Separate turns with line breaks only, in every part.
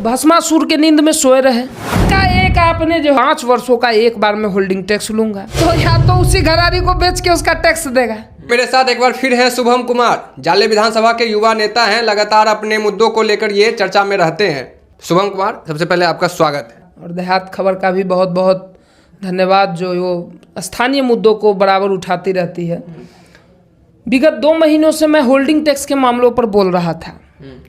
भस्मासुर के नींद में सोए रहे का एक आपने जो 5 वर्षों का एक बार में होल्डिंग टैक्स लूंगा, तो या तो उसी घरारी को बेच के उसका टैक्स देगा।
मेरे साथ एक बार फिर हैं शुभम कुमार, जाले विधानसभा के युवा नेता हैं। लगातार अपने मुद्दों को लेकर ये चर्चा में रहते हैं। शुभम कुमार, सबसे पहले आपका स्वागत है।
और देहात खबर का भी बहुत बहुत धन्यवाद, जो वो स्थानीय मुद्दों को बराबर उठाती रहती है। विगत 2 महीनों से मैं होल्डिंग टैक्स के मामलों पर बोल रहा था,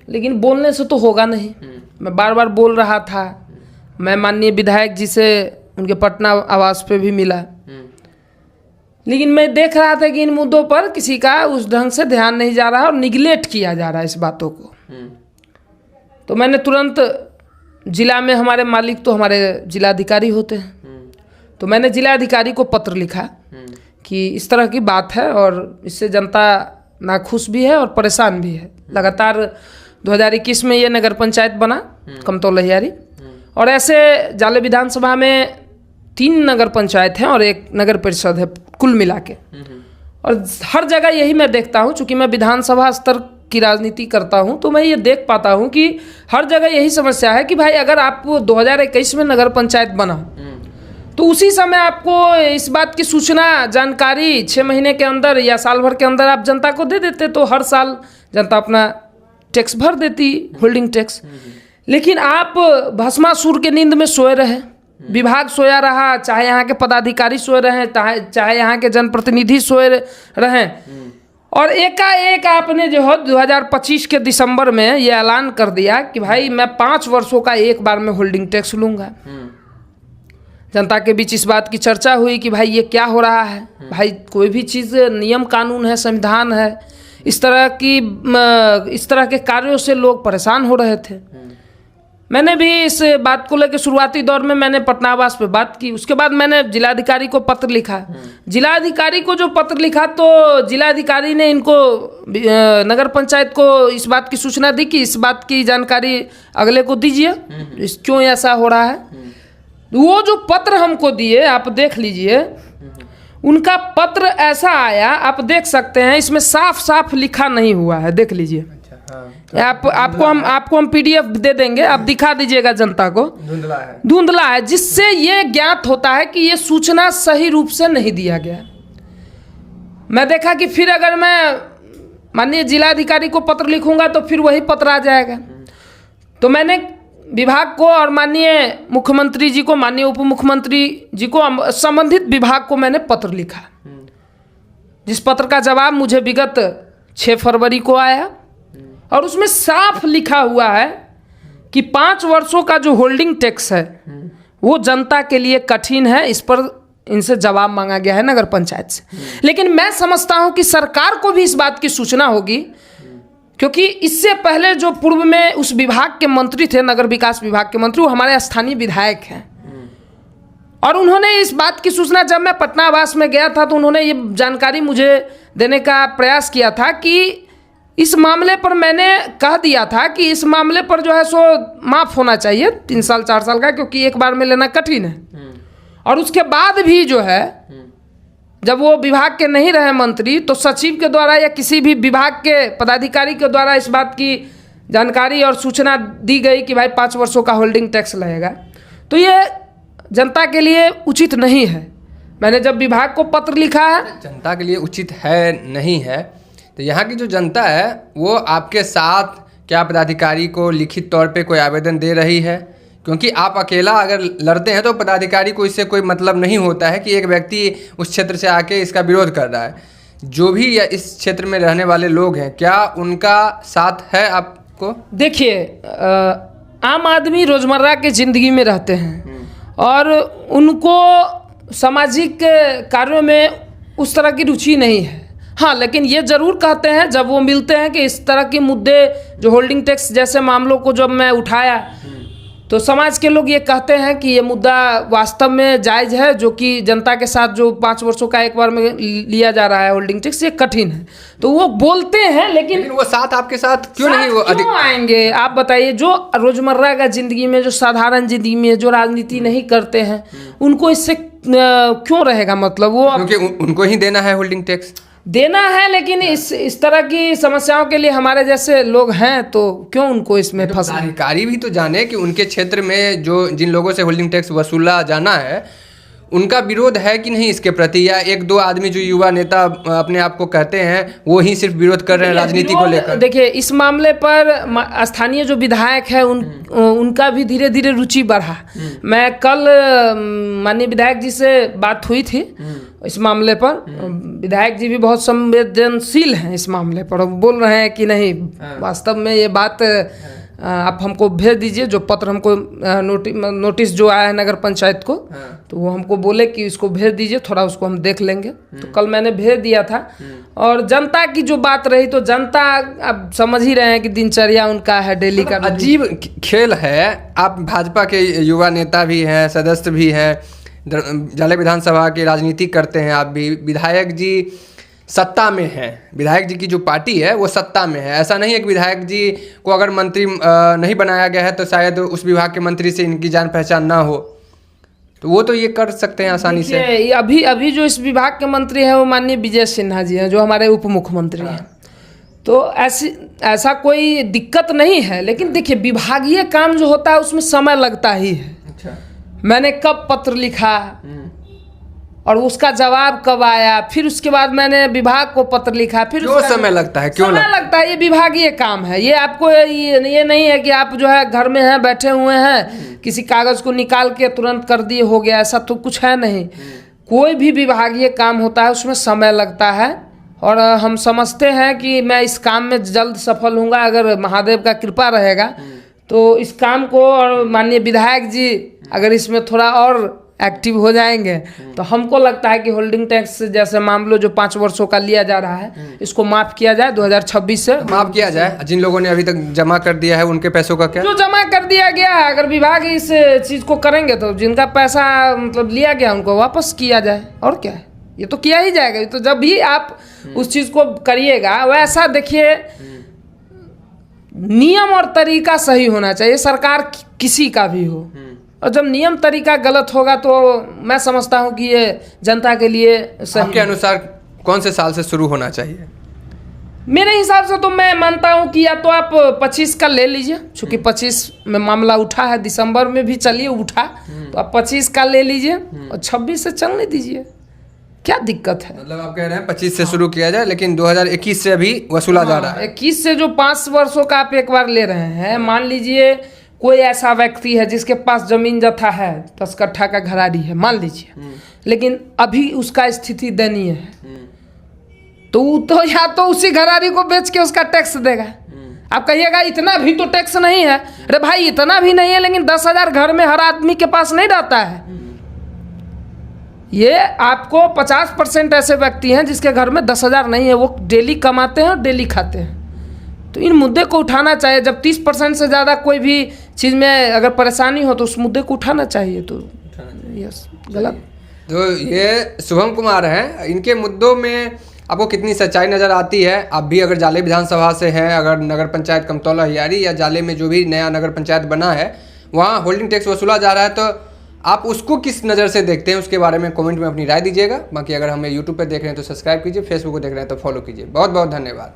लेकिन बोलने से तो होगा नहीं। मैं बार बार बोल रहा था। मैं माननीय विधायक जी से उनके पटना आवास पे भी मिला, लेकिन मैं देख रहा था कि इन मुद्दों पर किसी का उस ढंग से ध्यान नहीं जा रहा और निगलेक्ट किया जा रहा है इस बातों को। तो मैंने तुरंत जिला में, हमारे मालिक तो हमारे जिलाधिकारी होते हैं, तो मैंने जिलाधिकारी को पत्र लिखा कि इस तरह की बात है और इससे जनता नाखुश भी है और परेशान भी है। लगातार 2021 में ये नगर पंचायत बना कमतौल लहियारी, और ऐसे जाले विधानसभा में 3 नगर पंचायत हैं और 1 नगर परिषद है कुल मिला के। और हर जगह यही मैं देखता हूँ, चूँकि मैं विधानसभा स्तर की राजनीति करता हूँ, तो मैं ये देख पाता हूँ कि हर जगह यही समस्या है कि भाई अगर आप 2021 में नगर पंचायत बना तो उसी समय आपको इस बात की सूचना, जानकारी 6 महीने के अंदर या साल भर के अंदर आप जनता को दे देते, तो हर साल जनता अपना टैक्स भर देती, होल्डिंग टैक्स। लेकिन आप भस्मासुर के नींद में सोए रहे, विभाग सोया रहा, चाहे यहाँ के पदाधिकारी सोए रहे, चाहे यहाँ के जनप्रतिनिधि सोए रहे, और एकाएक आपने जो है 2025 के दिसंबर में ये ऐलान कर दिया कि भाई मैं 5 वर्षों का एक बार में होल्डिंग टैक्स लूँगा। जनता के बीच इस बात की चर्चा हुई कि भाई ये क्या हो रहा है। भाई कोई भी चीज़ नियम कानून है, संविधान है, इस तरह के कार्यों से लोग परेशान हो रहे थे। मैंने भी इस बात को लेकर शुरुआती दौर में मैंने पटना आवास पे बात की। उसके बाद मैंने जिलाधिकारी को पत्र लिखा। जिलाधिकारी को जो पत्र लिखा, तो जिलाधिकारी ने इनको नगर पंचायत को इस बात की सूचना दी कि इस बात की जानकारी अगले को दीजिए, क्यों ऐसा हो रहा है। वो जो पत्र हमको दिए, आप देख लीजिए, उनका पत्र ऐसा आया, आप देख सकते हैं, इसमें साफ साफ लिखा नहीं हुआ है, देख लीजिए। आपको हम PDF दे देंगे, आप दिखा दीजिएगा जनता को। धुंधला है, जिससे ये ज्ञात होता है कि ये सूचना सही रूप से नहीं दिया गया। मैं देखा कि फिर अगर मैं माननीय जिलाधिकारी को पत्र लिखूंगा तो फिर वही पत्र आ जाएगा। तो मैंने विभाग को और माननीय मुख्यमंत्री जी को, माननीय उप मुख्यमंत्री जी को, संबंधित विभाग को मैंने पत्र लिखा, जिस पत्र का जवाब मुझे विगत 6 फरवरी को आया। और उसमें साफ लिखा हुआ है कि 5 वर्षों का जो होल्डिंग टैक्स है वो जनता के लिए कठिन है। इस पर इनसे जवाब मांगा गया है नगर पंचायत से। लेकिन मैं समझता हूं कि सरकार को भी इस बात की सूचना होगी, क्योंकि इससे पहले जो पूर्व में उस विभाग के मंत्री थे, नगर विकास विभाग के मंत्री, वो हमारे स्थानीय विधायक हैं। और उन्होंने इस बात की सूचना, जब मैं पटना आवास में गया था तो उन्होंने ये जानकारी मुझे देने का प्रयास किया था कि इस मामले पर मैंने कह दिया था कि इस मामले पर जो है सो माफ़ होना चाहिए 3 साल 4 साल का, क्योंकि एक बार में लेना कठिन है। और उसके बाद भी जो है, जब वो विभाग के नहीं रहे मंत्री, तो सचिव के द्वारा या किसी भी विभाग के पदाधिकारी के द्वारा इस बात की जानकारी और सूचना दी गई कि भाई 5 वर्षों का होल्डिंग टैक्स लगेगा। तो ये जनता के लिए उचित नहीं है। मैंने जब विभाग को पत्र लिखा है,
जनता के लिए उचित है नहीं है, तो यहाँ की जो जनता है वो आपके साथ क्या पदाधिकारी को लिखित तौर पे कोई आवेदन दे रही है? क्योंकि आप अकेला अगर लड़ते हैं तो पदाधिकारी को इससे कोई मतलब नहीं होता है कि एक व्यक्ति उस क्षेत्र से आके इसका विरोध कर रहा है। जो भी या इस क्षेत्र में रहने वाले लोग हैं, क्या उनका साथ है आपको?
देखिए, आम आदमी रोजमर्रा के जिंदगी में रहते हैं और उनको सामाजिक कार्यों में उस तरह की रुचि नहीं है। हाँ, लेकिन ये ज़रूर कहते हैं जब वो मिलते हैं कि इस तरह के मुद्दे, जो होल्डिंग टैक्स जैसे मामलों को जब मैं उठाया, तो समाज के लोग ये कहते हैं कि ये मुद्दा वास्तव में जायज़ है, जो कि जनता के साथ जो 5 वर्षों का एक बार में लिया जा रहा है होल्डिंग टैक्स, ये कठिन है। तो वो बोलते हैं, लेकिन वो
साथ आपके साथ क्यों नहीं, वो
क्यों आएंगे? आप बताइए, जो रोजमर्रा का जिंदगी में, जो साधारण जिंदगी में, जो राजनीति नहीं करते हैं, उनको इससे क्यों रहेगा मतलब? वो
क्योंकि उनको ही देना है होल्डिंग टैक्स।
देना है, लेकिन इस तरह की समस्याओं के लिए हमारे जैसे लोग हैं तो क्यों उनको इसमें फंसा।
अधिकारी भी तो जाने कि उनके क्षेत्र में जो जिन लोगों से होल्डिंग टैक्स वसूला जाना है उनका विरोध है कि नहीं इसके प्रति, या एक दो आदमी जो युवा नेता अपने आप को कहते हैं वो ही सिर्फ विरोध कर रहे हैं राजनीति को लेकर।
देखिए, इस मामले पर स्थानीय जो विधायक है उनका भी धीरे धीरे रुचि बढ़ा। मैं कल माननीय विधायक जी से बात हुई थी इस मामले पर। विधायक जी भी बहुत संवेदनशील हैं इस मामले पर, बोल रहे हैं कि नहीं वास्तव में ये बात आप हमको भेज दीजिए, जो पत्र हमको नोटिस जो आया है नगर पंचायत को, तो वो हमको बोले कि इसको भेज दीजिए, थोड़ा उसको हम देख लेंगे। तो कल मैंने भेज दिया था। और जनता की जो बात रही, तो जनता अब समझ ही रहे हैं कि दिनचर्या उनका है डेली का।
अजीब खेल है। आप भाजपा के युवा नेता भी हैं, सदस्य भी हैं, जाले विधानसभा की राजनीति करते हैं, आप भी विधायक जी सत्ता में है, विधायक जी की जो पार्टी है वो सत्ता में है। ऐसा नहीं है कि विधायक जी को अगर मंत्री नहीं बनाया गया है तो शायद उस विभाग के मंत्री से इनकी जान पहचान ना हो, तो वो तो ये कर सकते हैं आसानी से।
अभी जो इस विभाग के मंत्री हैं वो माननीय विजय सिन्हा जी हैं, जो हमारे उप मुख्यमंत्री हैं। तो ऐसा कोई दिक्कत नहीं है, लेकिन देखिए विभागीय काम जो होता है उसमें समय लगता ही है।
अच्छा।
मैंने कब पत्र लिखा और उसका जवाब कब आया, फिर उसके बाद मैंने विभाग को पत्र लिखा, फिर
क्यों समय लगता है? क्यों
समय लगता है? ये विभागीय काम है। ये आपको ये नहीं है कि आप जो है घर में हैं, बैठे हुए हैं, किसी कागज को निकाल के तुरंत कर दिए हो गया, ऐसा तो कुछ है नहीं। कोई भी विभागीय काम होता है उसमें समय लगता है, और हम समझते हैं कि मैं इस काम में जल्द सफल हूँगा अगर महादेव का कृपा रहेगा। तो इस काम को, और माननीय विधायक जी अगर इसमें थोड़ा और एक्टिव हो जाएंगे तो हमको लगता है कि होल्डिंग टैक्स जैसे मामलों जो 5 वर्षों का लिया जा रहा है इसको माफ किया जाए, 2026 से
माफ किया जाए। जिन लोगों ने अभी तक जमा कर दिया है उनके पैसों का क्या?
जो जमा कर दिया गया है, अगर विभाग इस चीज को करेंगे तो जिनका पैसा मतलब लिया गया उनको वापस किया जाए, और क्या है, ये तो किया ही जाएगा। तो जब भी आप उस चीज को करिएगा वैसा देखिए, नियम और तरीका सही होना चाहिए, सरकार किसी का भी हो। और जब नियम तरीका गलत होगा तो मैं समझता हूँ कि ये जनता के लिए सही।
आपके अनुसार कौन से साल से शुरू होना चाहिए?
मेरे हिसाब से तो मैं मानता हूँ कि या तो आप 25 का ले लीजिए, चूँकि 25 में मामला उठा है, दिसंबर में भी चलिए उठा, तो आप 25 का ले लीजिए और 26 से चलने दीजिए, क्या दिक्कत है?
मतलब आप कह रहे हैं 25 से शुरू किया जाए, लेकिन 2021 से अभी वसूला जा रहा है।
21 से जो 5 वर्षों का आप एक बार ले रहे हैं, मान लीजिए कोई ऐसा व्यक्ति है जिसके पास जमीन जथा है, 10 कट्ठा का घराड़ी है मान लीजिए, लेकिन अभी उसका स्थिति दयनीय है, तो या तो उसी घराड़ी को बेच के उसका टैक्स देगा। आप कहिएगा इतना भी तो टैक्स नहीं है, अरे भाई इतना भी नहीं है, लेकिन 10,000 घर में हर आदमी के पास नहीं रहता है। ये आपको 50% ऐसे व्यक्ति हैं जिसके घर में 10,000 नहीं है, वो डेली कमाते हैं और डेली खाते हैं। तो इन मुद्दे को उठाना चाहिए। जब 30% से ज़्यादा कोई भी चीज़ में अगर परेशानी हो तो उस मुद्दे को उठाना चाहिए। तो यस, गलत।
तो ये शुभम कुमार हैं, इनके मुद्दों में आपको कितनी सच्चाई नज़र आती है? आप भी अगर जाले विधानसभा से हैं, अगर नगर पंचायत कमतौला हियारी या जाले में जो भी नया नगर पंचायत बना है वहाँ होल्डिंग टैक्स वसूला जा रहा है, तो आप उसको किस नज़र से देखते हैं उसके बारे में कमेंट में अपनी राय दीजिएगा। बाकी अगर हमें यूट्यूब पे देख रहे हैं तो सब्सक्राइब कीजिए, फेसबुक को देख रहे हैं तो फॉलो कीजिए। बहुत बहुत धन्यवाद।